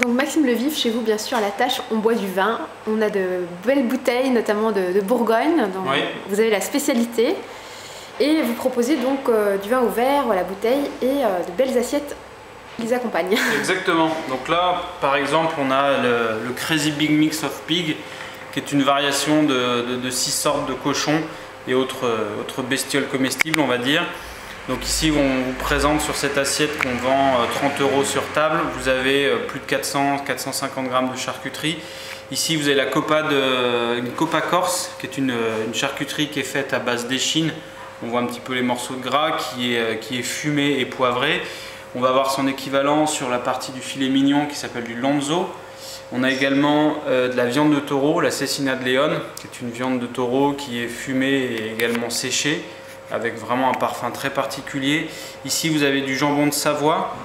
Donc Maxime Le Vif, chez vous bien sûr à la tâche, on boit du vin, on a de belles bouteilles notamment de Bourgogne, donc oui. Vous avez la spécialité et vous proposez donc du vin au verre, à la bouteille et de belles assiettes qui les accompagnent. Exactement, donc là par exemple on a le Crazy Big Mix of Pig qui est une variation de 6 sortes de cochons et autres bestioles comestibles on va dire. Donc ici on vous présente sur cette assiette qu'on vend 30 € sur table, vous avez plus de 400-450 grammes de charcuterie. Ici vous avez une Copa Corse qui est une charcuterie qui est faite à base d'échine. On voit un petit peu les morceaux de gras qui est fumé et poivré. On va avoir son équivalent sur la partie du filet mignon qui s'appelle du Lonzo. On a également de la viande de taureau, la Cecina de León, qui est une viande de taureau qui est fumée et également séchée, avec vraiment un parfum très particulier. Ici vous avez du jambon de Savoie,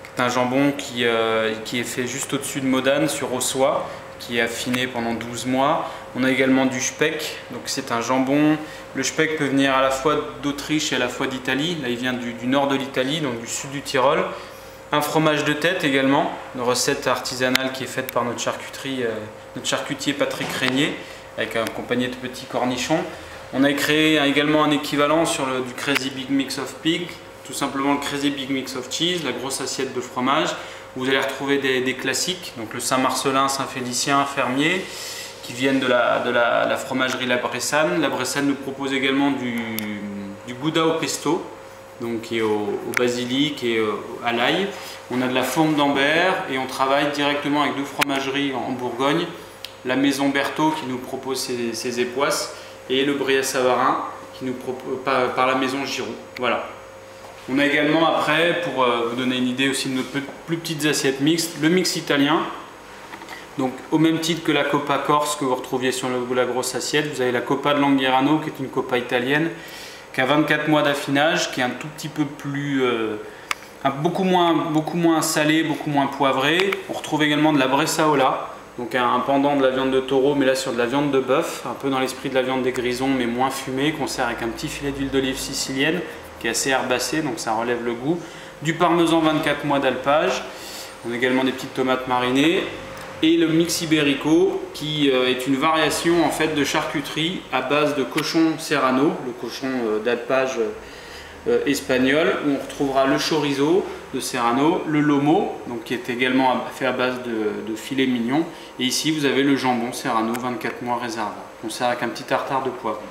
qui est un jambon qui est fait juste au-dessus de Modane sur Ossois, qui est affiné pendant 12 mois. On a également du speck, donc c'est un jambon. Le speck peut venir à la fois d'Autriche et à la fois d'Italie. Là il vient du nord de l'Italie, donc du sud du Tyrol. Un fromage de tête également, une recette artisanale qui est faite par notre charcutier Patrick Régnier, avec accompagné de petits cornichons. On a créé également un équivalent sur du Crazy Big Mix of Pig, tout simplement le Crazy Big Mix of Cheese, la grosse assiette de fromage. Vous allez retrouver des classiques, donc le Saint-Marcelin, Saint-Félicien, Fermier, qui viennent de la fromagerie La Bressane. La Bressane nous propose également du Gouda au pesto, donc qui est au basilic et à l'ail. On a de la fourme d'Ambert et on travaille directement avec 2 fromageries en Bourgogne, la Maison Berthaud qui nous propose ses époisses et le Brie-à-Savarin qui nous propose par la Maison Giroux. Voilà. On a également après, pour vous donner une idée aussi de nos plus petites assiettes mixtes, le mix italien. Donc au même titre que la Copa Corse que vous retrouviez sur la grosse assiette, vous avez la Copa de Langherano qui est une Copa italienne qui a 24 mois d'affinage, qui est un tout petit peu plus, beaucoup moins salé, beaucoup moins poivré. On retrouve également de la Bressaola, donc un pendant de la viande de taureau, mais là sur de la viande de bœuf, un peu dans l'esprit de la viande des grisons, mais moins fumée, qu'on sert avec un petit filet d'huile d'olive sicilienne, qui est assez herbacé, donc ça relève le goût. Du parmesan 24 mois d'alpage, on a également des petites tomates marinées, et le mix ibérico, qui est une variation en fait de charcuterie à base de cochon serrano, le cochon d'alpage espagnol, où on retrouvera le chorizo de Serrano, le lomo, donc qui est également fait à base de filet mignon, et ici vous avez le jambon Serrano 24 mois réservé. On sert avec un petit tartare de poivre.